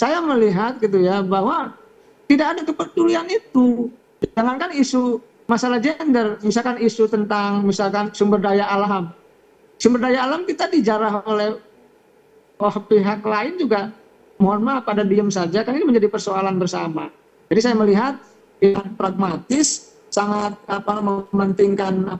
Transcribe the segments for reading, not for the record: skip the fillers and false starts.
saya melihat gitu ya bahwa tidak ada kepedulian itu. Jangankan isu masalah gender, misalkan isu tentang misalkan sumber daya alam. Sumber daya alam kita dijarah oleh pihak lain juga, mohon maaf pada diem saja, kan ini menjadi persoalan bersama. Jadi saya melihat yang pragmatis, sangat mementingkan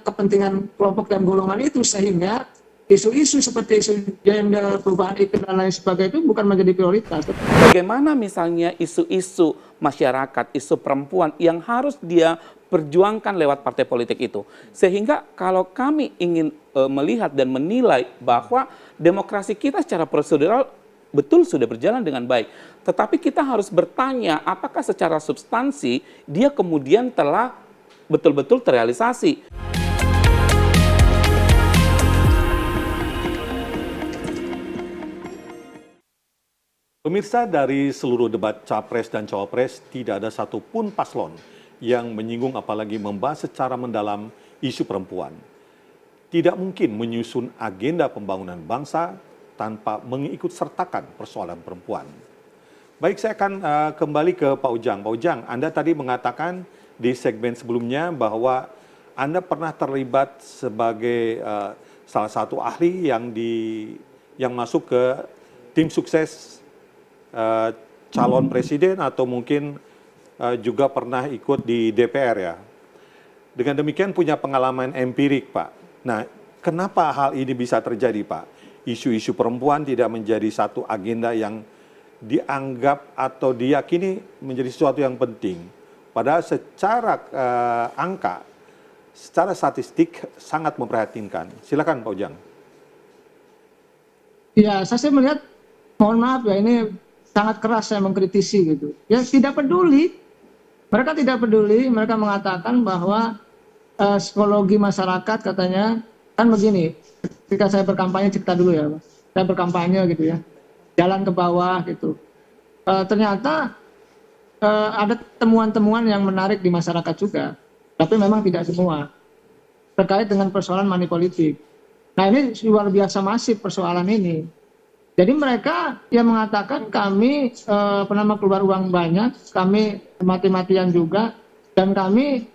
kepentingan kelompok dan golongan itu, sehingga isu-isu seperti isu gender, perubahan iklim dan lain sebagainya itu bukan menjadi prioritas. Bagaimana misalnya isu-isu masyarakat, isu perempuan yang harus dia perjuangkan lewat partai politik itu. Sehingga kalau kami ingin melihat dan menilai bahwa demokrasi kita secara prosedural betul sudah berjalan dengan baik. Tetapi kita harus bertanya apakah secara substansi dia kemudian telah betul-betul terrealisasi. Pemirsa, dari seluruh debat Capres dan Cawapres, tidak ada satupun paslon yang menyinggung apalagi membahas secara mendalam isu perempuan. Tidak mungkin menyusun agenda pembangunan bangsa tanpa mengikut sertakan persoalan perempuan. Baik, saya akan kembali ke Pak Ujang. Pak Ujang, Anda tadi mengatakan di segmen sebelumnya bahwa Anda pernah terlibat sebagai salah satu ahli yang masuk ke tim sukses calon presiden atau mungkin juga pernah ikut di DPR ya. Dengan demikian punya pengalaman empirik, Pak. Nah, kenapa hal ini bisa terjadi, Pak? Isu-isu perempuan tidak menjadi satu agenda yang dianggap atau diyakini menjadi sesuatu yang penting. Padahal secara angka, secara statistik sangat memprihatinkan. Silakan Pak Ujang. Ya, saya melihat, mohon maaf ya, ini sangat keras saya mengkritisi gitu. Ya, tidak peduli. Mereka tidak peduli, mereka mengatakan bahwa psikologi masyarakat katanya, kan begini, ketika saya berkampanye, cerita dulu ya, saya berkampanye gitu ya, jalan ke bawah gitu. Ternyata ada temuan-temuan yang menarik di masyarakat juga, tapi memang tidak semua, terkait dengan persoalan money politik. Nah, ini luar biasa masif persoalan ini. Jadi mereka yang mengatakan kami keluar uang banyak, kami mati-matian juga, dan kami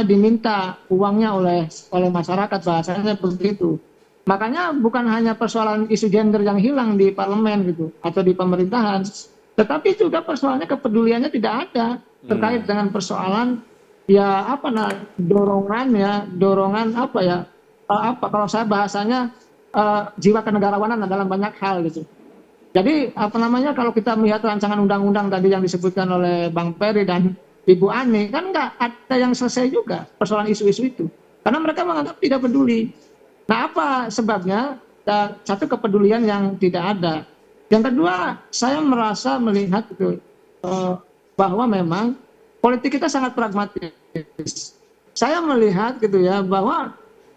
diminta uangnya oleh masyarakat, bahasanya begitu. Makanya bukan hanya persoalan isu gender yang hilang di parlemen gitu atau di pemerintahan, tetapi juga persoalannya kepeduliannya tidak ada terkait dengan persoalan dorongan kalau saya bahasanya jiwa kenegarawanan dalam banyak hal gitu. Jadi kalau kita melihat rancangan undang-undang tadi yang disebutkan oleh Bang Ferry dan Ibu Ani, kan nggak ada yang selesai juga persoalan isu-isu itu, karena mereka menganggap tidak peduli. Nah, apa sebabnya? Satu, kepedulian yang tidak ada. Yang kedua, saya merasa melihat itu bahwa memang politik kita sangat pragmatis. Saya melihat gitu ya bahwa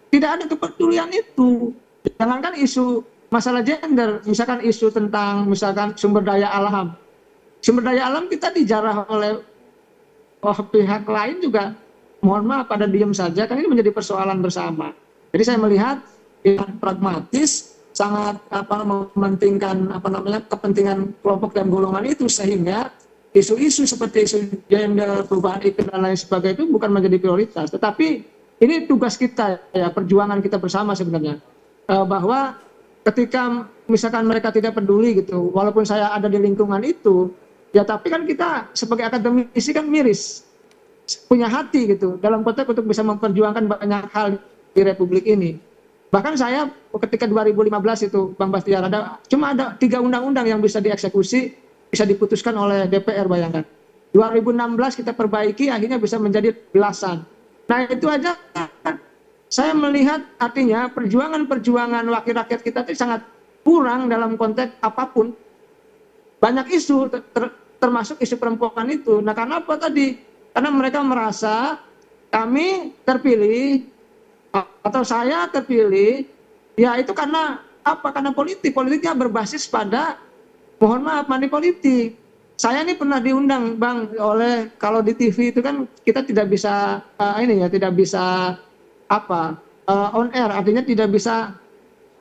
tidak ada kepedulian itu. Jangankan isu masalah gender, misalkan isu tentang misalkan sumber daya alam. Sumber daya alam kita dijarah oleh pihak lain juga, mohon maaf pada diem saja, kan ini menjadi persoalan bersama. Jadi saya melihat yang pragmatis, sangat mementingkan kepentingan kelompok dan golongan itu, sehingga isu-isu seperti isu gender, perubahan iklim dan lain sebagainya itu bukan menjadi prioritas. Tetapi ini tugas kita ya, perjuangan kita bersama sebenarnya, bahwa ketika misalkan mereka tidak peduli gitu, walaupun saya ada di lingkungan itu, ya tapi kan kita sebagai akademisi kan miris, punya hati gitu, dalam konteks untuk bisa memperjuangkan banyak hal di Republik ini. Bahkan saya ketika 2015 itu, Bang Bastian, cuma ada 3 undang-undang yang bisa dieksekusi, bisa diputuskan oleh DPR, bayangkan. 2016 kita perbaiki, akhirnya bisa menjadi belasan. Nah, itu aja saya melihat artinya perjuangan wakil rakyat kita itu sangat kurang dalam konteks apapun. Banyak isu, termasuk isu perempuan itu. Nah, karena apa tadi? Karena mereka merasa kami terpilih atau saya terpilih, ya itu karena apa? Karena politiknya berbasis pada, mohon maaf, money politik. Saya ini pernah diundang, Bang, kalau di TV itu kan kita tidak bisa tidak bisa on air, artinya tidak bisa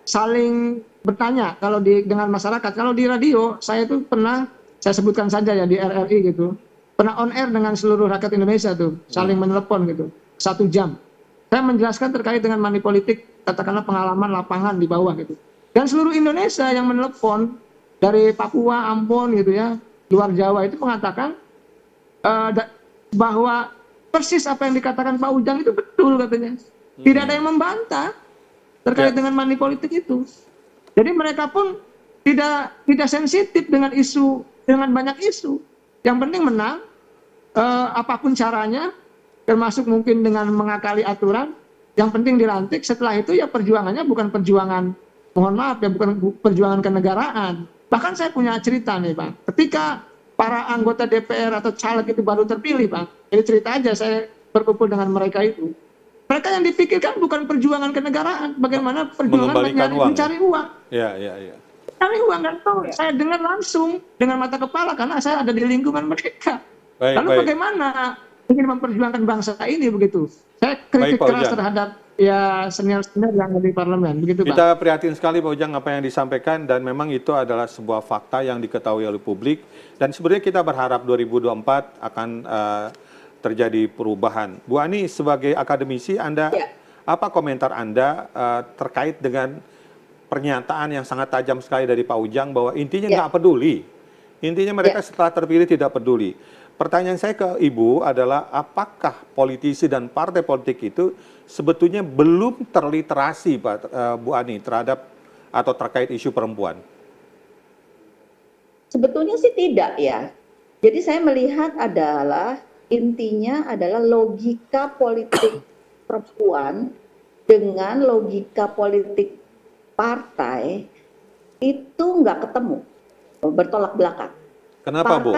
saling bertanya kalau dengan masyarakat. Kalau di radio saya itu pernah saya sebutkan saja ya di RRI gitu, pernah on air dengan seluruh rakyat Indonesia tuh, saling menelepon gitu, 1 jam. Saya menjelaskan terkait dengan money politik, katakanlah pengalaman lapangan di bawah gitu. Dan seluruh Indonesia yang menelepon dari Papua, Ambon gitu ya, luar Jawa itu mengatakan bahwa persis apa yang dikatakan Pak Ujang itu betul katanya. Tidak ada yang membantah terkait dengan money politik itu. Jadi mereka pun tidak sensitif dengan isu, dengan banyak isu. Yang penting menang, apapun caranya, termasuk mungkin dengan mengakali aturan. Yang penting dilantik. Setelah itu ya perjuangannya bukan perjuangan, mohon maaf ya, bukan perjuangan kenegaraan. Bahkan saya punya cerita nih Bang. Ketika para anggota DPR atau caleg itu baru terpilih Bang, ini cerita aja, saya berkumpul dengan mereka itu. Mereka yang dipikirkan bukan perjuangan kenegaraan, bagaimana perjuangan mencari uang. Ya. Cari uang kan tahu. Saya dengar langsung dengan mata kepala karena saya ada di lingkungan mereka. Lalu bagaimana ingin memperjuangkan bangsa ini begitu? Saya kritik keras terhadap ya senior-senior yang ada di parlemen, begitu Bang. Kita prihatin sekali Pak Ujang apa yang disampaikan dan memang itu adalah sebuah fakta yang diketahui oleh publik dan sebenarnya kita berharap 2024 akan terjadi perubahan. Bu Ani sebagai akademisi, apa komentar Anda terkait dengan pernyataan yang sangat tajam sekali dari Pak Ujang bahwa intinya nggak peduli, intinya mereka setelah terpilih tidak peduli. Pertanyaan saya ke Ibu adalah apakah politisi dan partai politik itu sebetulnya belum terliterasi Pak Bu Ani terhadap atau terkait isu perempuan? Sebetulnya sih tidak ya. Jadi saya melihat adalah intinya adalah logika politik perempuan dengan logika politik partai itu nggak ketemu, bertolak belakang. Kenapa Bu?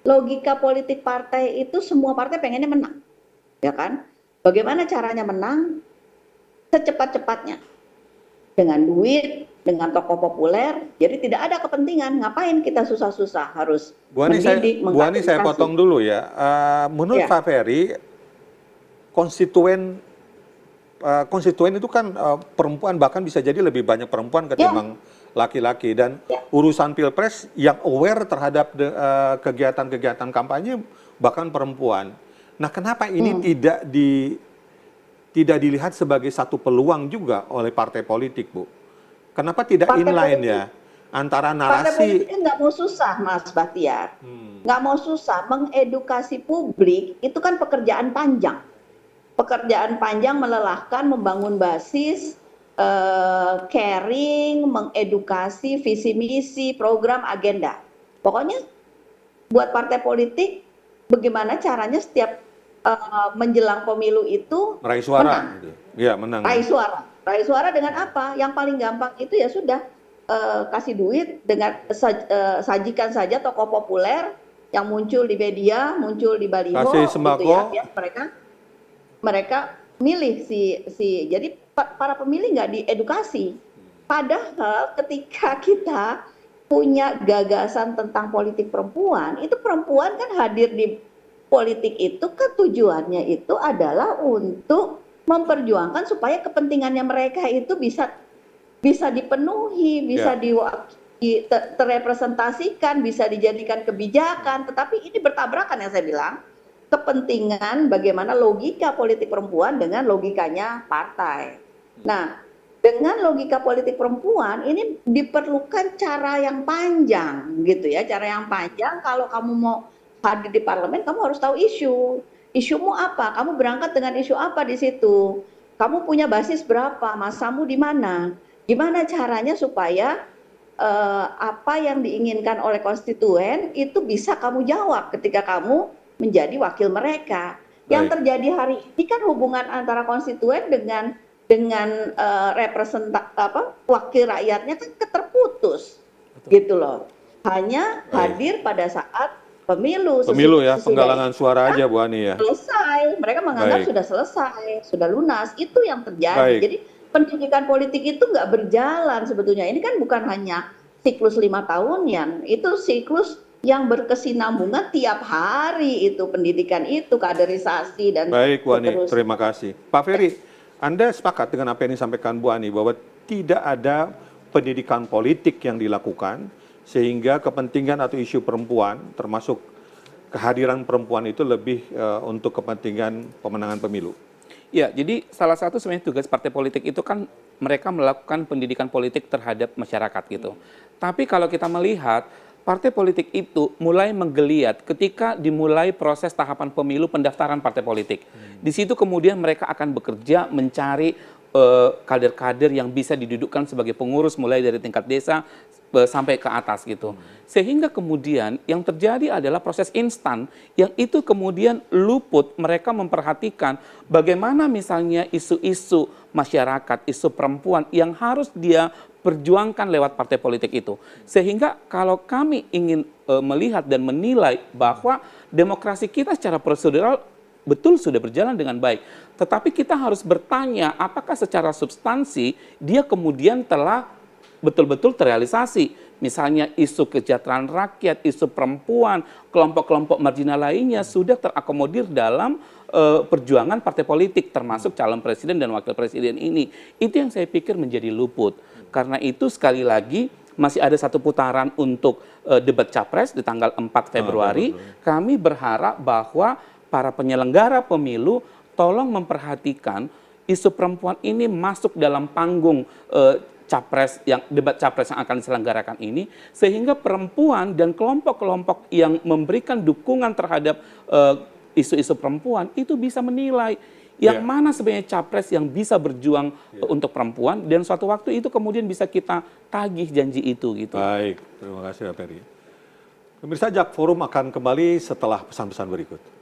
Logika politik partai itu semua partai pengennya menang, ya kan? Bagaimana caranya menang? Secepat-cepatnya, dengan duit, dengan tokoh populer. Jadi tidak ada kepentingan. Ngapain kita susah-susah harus mendidik, Bu Ani saya potong dulu ya. Menurut Pak Ferry, konstituen itu kan perempuan, bahkan bisa jadi lebih banyak perempuan ketimbang laki-laki, dan urusan pilpres yang aware terhadap kegiatan-kegiatan kampanye bahkan perempuan. Nah, kenapa ini tidak dilihat sebagai satu peluang juga oleh partai politik, Bu? Kenapa tidak inline ya antara narasi? Partai politik nggak mau susah, Mas Bahtiar. Nggak mau susah, mengedukasi publik itu kan pekerjaan panjang. Pekerjaan panjang, melelahkan, membangun basis, caring, mengedukasi, visi misi, program, agenda. Pokoknya buat partai politik, bagaimana caranya setiap menjelang pemilu itu meraih suara. Menang. Ya, menang. Raih suara dengan apa? Yang paling gampang itu ya sudah kasih duit dengan sajikan saja tokoh populer yang muncul di media, muncul di baliho, kasih sembako. Gitu ya. Mereka milih si jadi para pemilih nggak diedukasi. Padahal ketika kita punya gagasan tentang politik perempuan, itu perempuan kan hadir di politik itu kan tujuannya itu adalah untuk memperjuangkan supaya kepentingannya mereka itu bisa dipenuhi, bisa terrepresentasikan, bisa dijadikan kebijakan. Tetapi ini bertabrakan yang saya bilang, kepentingan bagaimana logika politik perempuan dengan logikanya partai. Nah, dengan logika politik perempuan ini diperlukan cara yang panjang gitu ya, cara yang panjang. Kalau kamu mau hadir di parlemen, kamu harus tahu isumu apa, kamu berangkat dengan isu apa di situ, kamu punya basis berapa, masamu di mana, gimana caranya supaya apa yang diinginkan oleh konstituen itu bisa kamu jawab ketika kamu menjadi wakil mereka. Yang terjadi hari ini kan hubungan antara konstituen dengan wakil rakyatnya kan terputus. Gitu loh. Hanya hadir pada saat pemilu ya, penggalangan suara aja Bu Ani ya. Selesai, mereka menganggap sudah selesai, sudah lunas. Itu yang terjadi. Jadi pendidikan politik itu nggak berjalan sebetulnya. Ini kan bukan hanya siklus 5 tahunan, itu siklus yang berkesinambungan tiap hari itu pendidikan itu, kaderisasi dan baik Bu Ani, terima kasih. Pak Ferry, Anda sepakat dengan apa yang disampaikan Bu Ani bahwa tidak ada pendidikan politik yang dilakukan sehingga kepentingan atau isu perempuan, termasuk kehadiran perempuan itu lebih untuk kepentingan pemenangan pemilu. Ya, jadi salah satu sebenarnya tugas partai politik itu kan mereka melakukan pendidikan politik terhadap masyarakat gitu. Tapi kalau kita melihat partai politik itu mulai menggeliat ketika dimulai proses tahapan pemilu pendaftaran partai politik. Di situ kemudian mereka akan bekerja mencari kader-kader yang bisa didudukkan sebagai pengurus mulai dari tingkat desa sampai ke atas gitu. Sehingga kemudian yang terjadi adalah proses instan yang itu kemudian luput mereka memperhatikan bagaimana misalnya isu-isu masyarakat, isu perempuan yang harus dia perjuangkan lewat partai politik itu. Sehingga kalau kami ingin melihat dan menilai bahwa demokrasi kita secara prosedural betul sudah berjalan dengan baik. Tetapi kita harus bertanya apakah secara substansi dia kemudian telah betul-betul terrealisasi. Misalnya isu kesejahteraan rakyat, isu perempuan, kelompok-kelompok marginal lainnya sudah terakomodir dalam perjuangan partai politik, termasuk calon presiden dan wakil presiden ini. Itu yang saya pikir menjadi luput. Karena itu sekali lagi masih ada satu putaran untuk debat capres di tanggal 4 Februari. Kami berharap bahwa para penyelenggara pemilu tolong memperhatikan isu perempuan ini masuk dalam panggung debat capres yang akan diselenggarakan ini, sehingga perempuan dan kelompok-kelompok yang memberikan dukungan terhadap isu-isu perempuan itu bisa menilai yang mana sebenarnya capres yang bisa berjuang untuk perempuan, dan suatu waktu itu kemudian bisa kita tagih janji itu gitu. Baik, terima kasih Pak Peri. Pemirsa, Jak Forum akan kembali setelah pesan-pesan berikut.